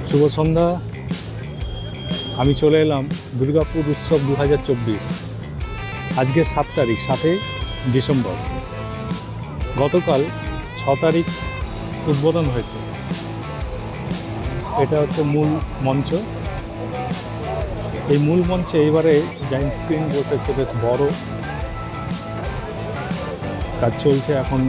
শুভ সন্ধ্যা। আমি চলে এলাম দুর্গাপুর উৎসব 2024। আজকে 7 তারিখ, 7 ডিসেম্বর। গতকাল 6 তারিখ উদ্বোধন হয়েছে। এটা হচ্ছে মূল মঞ্চ। এই মূল মঞ্চে এবারে জায়েন্ট স্ক্রিন বসেছে, বেশ বড়। কাজ চলছে এখন,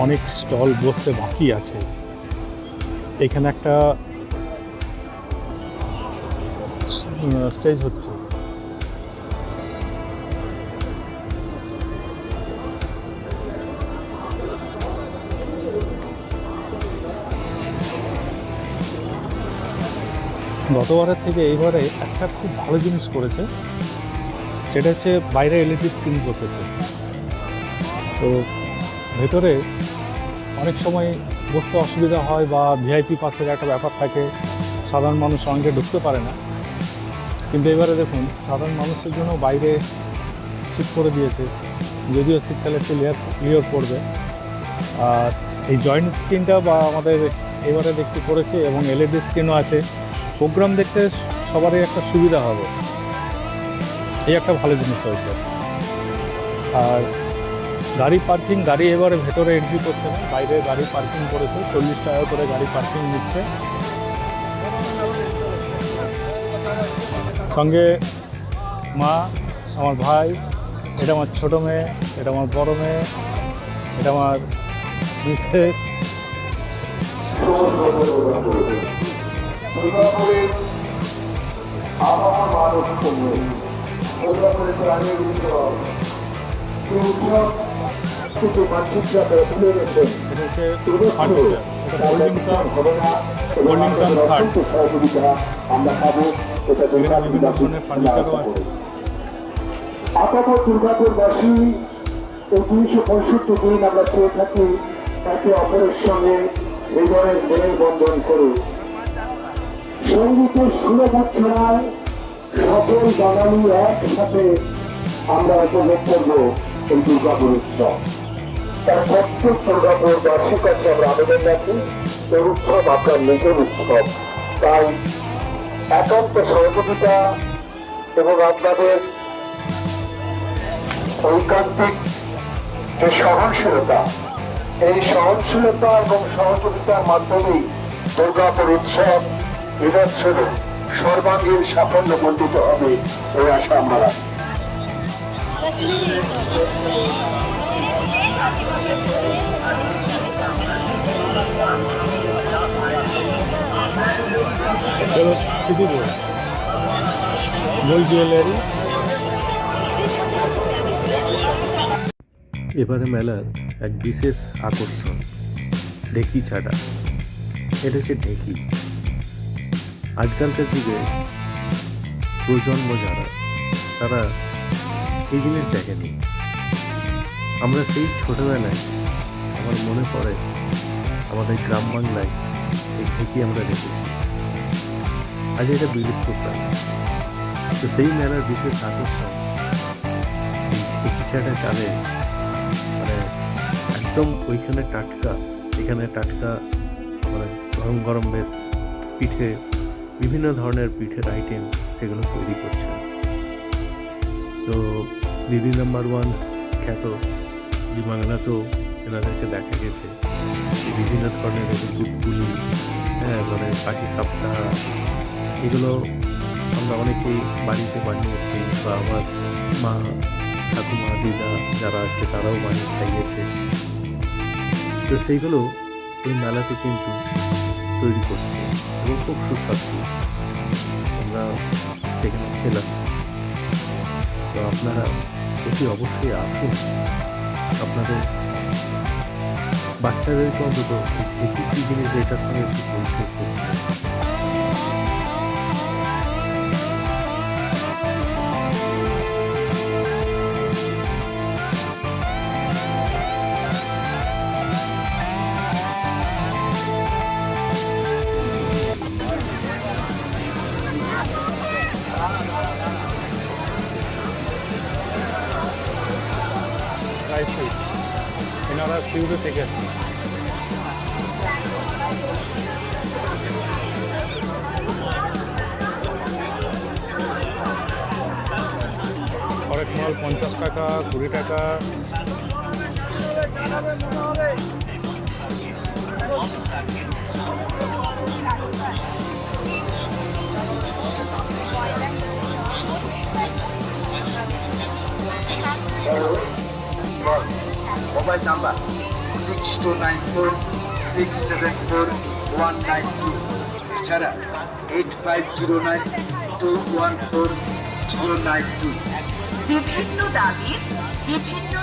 অনেক স্টল বসতে বাকি আছে। এখানে একটা স্টেজ হচ্ছে। গতবারের থেকে এইবারে একটা খুব ভালো জিনিস করেছে, সেটা হচ্ছে বাইরে এলইডি স্ক্রিন বসেছে। তো ভেতরে অনেক সময় বসতে অসুবিধা হয় বা ভিআইপি পাসের একটা ব্যাপার থাকে, সাধারণ মানুষ অনেকে ঢুকতে পারে না। কিন্তু এবারে দেখুন, সাধারণ মানুষের জন্য বাইরে সিট করে দিয়েছে, যদিও শীতকালে একটু লেয়ার পড়বে। আর এই জয়েন্ট স্ক্রিনটা বা আমাদের এবারে দেখছি করেছে, এবং এলইডি স্ক্রিনও আছে। প্রোগ্রাম দেখতে সবারই একটা সুবিধা হবে, এই একটা ভালো জিনিস হয়েছে। আর গাড়ি এবারে ভেতরে এন্ট্রি করছে না, বাইরে গাড়ি পার্কিং করেছে। 40 টাকা করে গাড়ি পার্কিং নিচ্ছে। সঙ্গে মা, আমার ভাই, এটা আমার ছোটো মেয়ে, এটা আমার বড় মেয়ে, এটা আমার মিসেস। আপাতত দুর্গাপুরবাসী এই 265 দিন আমরা চেয়ে থাকি একে অপরের সঙ্গে হৃদয়ের মেলবন্ধন করে সঙ্গীতের সুরভূষণায় সকল বাঙালি একসাথে আমরা উপভোগ করব এই দুর্গাপুর উৎসব। তার প্রত্যেক দুর্গাপুরবাসীর কাছে আমরা আবেদন রাখি, এই উৎসব আপনার নিজের উৎসব। তাই একান্ত সহযোগিতা এবং আপনাদের ঐকান্তিক যে সহনশীলতা, এই সহনশীলতা এবং সহযোগিতার মাধ্যমেই দুর্গাপুর উৎসব নিদর্শনে সর্বাঙ্গীন সাফল্য মণ্ডিত হবে, এই আশা আমরা রাখি। Gold jewellery. এবারে মেলার এক বিশেষ আকর্ষণ ঢেকি ছাড়া। এটা হচ্ছে ঢেকি। আজকালকার যুগে প্রজন্ম যারা, তারা এই জিনিস দেখেনি। আমরা সেই ছোটবেলায়, আমার মনে পড়ে, আমাদের গ্রাম বাংলায় এই ঢেকি আমরা দেখেছি। আজ এটা বিলুপ্ত প্রায়। তো সেই মেলার বিশেষ আকর্ষণ এই ঢেকি ছাড়া চালে, মানে একদম ওইখানে টাটকা, এখানে টাটকা, মানে গরম গরম বেশ পিঠে, বিভিন্ন ধরনের পিঠের আইটেম সেগুলো তৈরি করছেন। তো দিদি নাম্বার 1 খ্যাত জি বাংলাতেও এনাদেরকে দেখা গেছে। বিভিন্ন ধরনের গুটগুলি, মানে পাটি সাপটা, এগুলো আমরা অনেকেই বাড়িতে বানিয়েছি, বা আমার মা, ঠাকুমা, দিদা যারা আছে তারাও বানিয়ে খাইয়েছে। তো সেইগুলো এই মেলাতে কিন্তু তৈরি করছে এবং খুব সুস্বাদু। আমরা সেখানে খেলাম। তো আপনারা অতি অবশ্যই আসুন, আপনাদের বাচ্চাদেরকে অন্তত একটি জিনিস এটার সঙ্গে একটু পরিচয় করুন। এনারা সিউড়ি থেকে হরেক মাল 50 টাকা, 20 টাকা। মোবাইল নাম্বার 6294674192 এছাড়া 8509214092। বিভিন্ন দাবির বিভিন্ন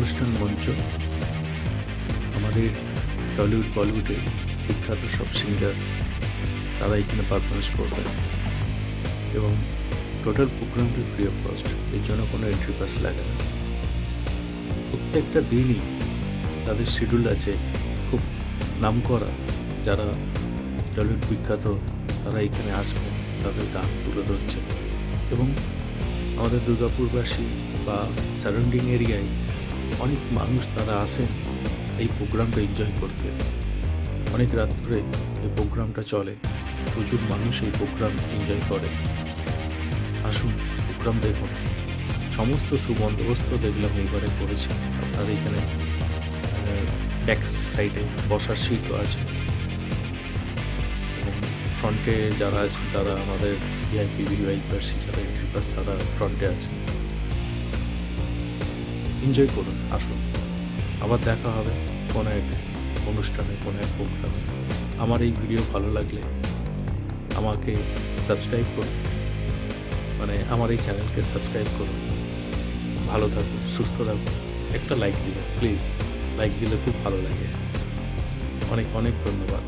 অনুষ্ঠান মঞ্চ। আমাদের টলিউড বলিউডে বিখ্যাত সব সিঙ্গার তারা এখানে পারফরমেন্স করবেন এবং টোটাল প্রোগ্রামটি ফ্রি অফ কস্ট, এর জন্য কোনো এন্ট্রি পাস লাগে না। প্রত্যেকটা দিনই তাদের শিডিউল আছে, খুব নামকরা যারা টলিউড বিখ্যাত তারা এখানে আসবেন, তাদের গান তুলে ধরছে এবং আমাদের দুর্গাপুরবাসী বা সারাউন্ডিং এরিয়ায় অনেক মানুষ তারা আসেন এই প্রোগ্রামটা এনজয় করতে। অনেক রাত ধরে এই প্রোগ্রামটা চলে, প্রচুর মানুষ এই প্রোগ্রাম এনজয় করে। আসুন, প্রোগ্রাম দেখুন। সমস্ত সুবন্দোবস্ত দেখলাম এবারে করেছে। আপনার এখানে ব্যাক সাইডে বসার সিটও আছে এবং ফ্রন্টে যারা আছেন তারা আমাদের ভিআইপি ভিআইপার্সি যারা এন্ট্রি পাস তারা ফ্রন্টে আছে। এনজয় করুন, আসুন। আবার দেখা হবে কোনো এক অনুষ্ঠানে, কোনো এক প্রোগ্রামে। আমার এই ভিডিও ভালো লাগলে আমাকে সাবস্ক্রাইব করুন, মানে আমার এই চ্যানেলকে সাবস্ক্রাইব করুন। ভালো থাকুন, সুস্থ থাকুন। একটা লাইক দিবেন প্লিজ, লাইক দিলে খুব ভালো লাগে। অনেক অনেক ধন্যবাদ।